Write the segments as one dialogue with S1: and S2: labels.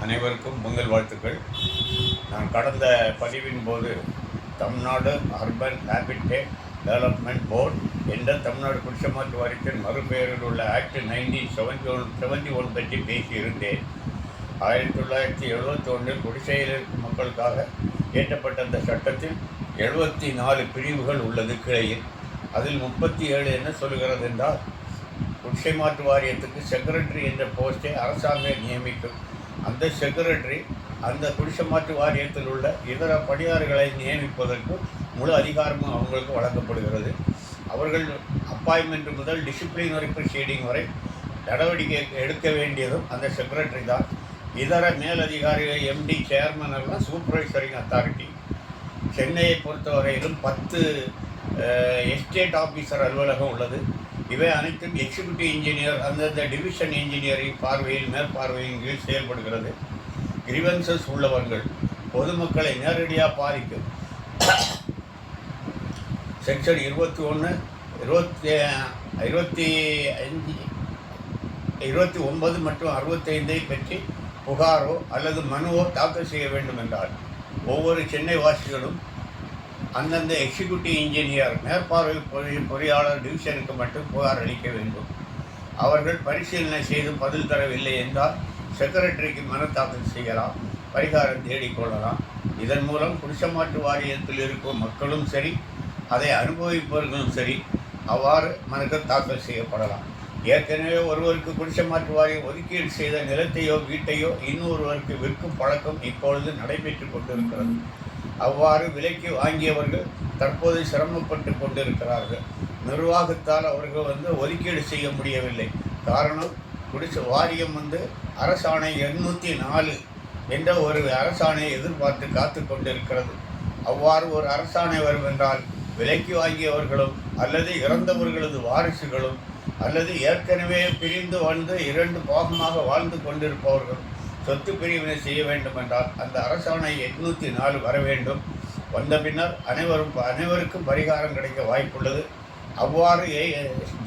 S1: அனைவருக்கும் பொங்கல் வாழ்த்துக்கள். நான் கடந்த பதிவின் போது Tamil Nadu urban habitat development board என்ற தமிழ்நாடு குடிசைமாற்று வாரியத்தின் மறுபெயரில் உள்ள ஆக்ட் 1971 பற்றி பேசியிருந்தேன். 1971 குடிசையில் இருக்கும் மக்களுக்காக இயற்றப்பட்ட அந்த சட்டத்தில் 74 பிரிவுகள் உள்ளது கிளையில். அதில் 37 என்ன சொல்கிறது என்றால், குடிசை மாற்று வாரியத்துக்கு செக்ரட்டரி என்ற போஸ்டை அரசாங்கம் நியமிக்கும். அந்த செக்ரட்டரி அந்த குடிசை மாற்று வாரியத்தில் உள்ள இதர பணியாளர்களை நியமிப்பதற்கு முழு அதிகாரமும் அவங்களுக்கு வழங்கப்படுகிறது. அவர்கள் அப்பாயின்மெண்ட் முதல் டிசிப்ளினரி ப்ரொசீடிங் வரை நடவடிக்கை எடுக்க வேண்டியதும் அந்த செக்ரட்டரி தான். இதர மேலதிகாரிகள் எம்டி சேர்மன் எல்லாம் சூப்பர்வைசரிங் அத்தாரிட்டி. சென்னையை பொறுத்தவரையிலும் 10 எஸ்டேட் ஆஃபீஸர் அலுவலகம் உள்ளது. இவை அனைத்தும் எக்ஸிக்யூட்டிவ் இன்ஜினியர் அந்தந்த டிவிஷன் இன்ஜினியரிங் பார்வையில் மேற்பார்வையின் கீழ் செயல்படுகிறது. கிரிவன்சஸ் உள்ளவர்கள் பொதுமக்களை நேரடியாக பாதிக்கும் செக்ஷன் 21, 29 மற்றும் 65 பற்றி புகாரோ அல்லது மனுவோ தாக்கல் செய்ய வேண்டும் என்றால் ஒவ்வொரு சென்னை வாசிகளும் அந்தந்த எக்ஸிக்யூட்டிவ் இன்ஜினியர் மேற்பார்வை பொறியாளர் டிவிஷனுக்கு மட்டும் புகார் அளிக்க வேண்டும். அவர்கள் பரிசீலனை செய்து பதில் தரவில்லை என்றால் செக்ரட்டரிக்கு மனு தாக்கல் செய்யலாம், பரிகாரம் தேடிக்கொள்ளலாம். இதன் மூலம் குடிசை மாற்று வாரியத்தில் இருக்கும் மக்களும் சரி, அதை அனுபவிப்பவர்களும் சரி, அவ்வாறு மனுக்கள் தாக்கல் செய்யப்படலாம். ஏற்கனவே ஒருவருக்கு குடிசை மாற்று வாரியம் ஒதுக்கீடு செய்த நிலத்தையோ வீட்டையோ இன்னொருவருக்கு விற்கும் பழக்கம் இப்பொழுது நடைபெற்று கொண்டிருக்கிறது. அவ்வாறு விலைக்கு வாங்கியவர்கள் தற்போது சிரமப்பட்டு கொண்டிருக்கிறார்கள். நிர்வாகத்தால் அவர்கள் ஒதுக்கீடு செய்ய முடியவில்லை. காரணம், குடிசை வாரியம் அரசாணை 804 என்ற ஒரு அரசாணையை எதிர்பார்த்து காத்து கொண்டிருக்கிறது. அவ்வாறு ஒரு அரசாணை வரும் என்றால் விலைக்கு வாங்கியவர்களும் அல்லது இறந்தவர்களது வாரிசுகளும் அல்லது ஏற்கனவே பிரிந்து 2 பாகமாக வாழ்ந்து கொண்டிருப்பவர்கள் சொத்து பிரிவினை செய்ய வேண்டும் என்றால் அந்த அரசாணை 804 வர வேண்டும். வந்த பின்னர் அனைவருக்கும் பரிகாரம் கிடைக்க வாய்ப்புள்ளது. அவ்வாறு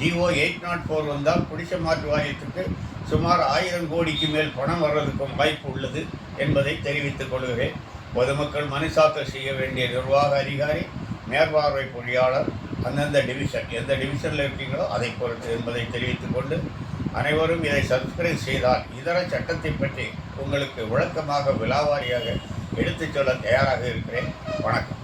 S1: GO 804 வந்தால் குடிசை மாற்று வாரியத்துக்கு சுமார் 1000 கோடிக்கு மேல் பணம் வர்றதுக்கும் வாய்ப்பு உள்ளது என்பதை தெரிவித்துக் கொள்கிறேன். பொதுமக்கள் மனு தாக்கல் செய்ய வேண்டிய நிர்வாக அதிகாரி, மேற்பார்வை பொறியாளர், அந்தந்த டிவிஷன் எந்த டிவிஷனில் இருக்கீங்களோ அதை பொறுத்து என்பதை தெரிவித்துக் கொண்டு, அனைவரும் இதை சப்ஸ்கிரைப் செய்தால் இதர சட்டத்தை பற்றி உங்களுக்கு விளக்கமாக விலாவாரியாக எடுத்துச் சொல்ல தயாராக இருக்கிறேன். வணக்கம்.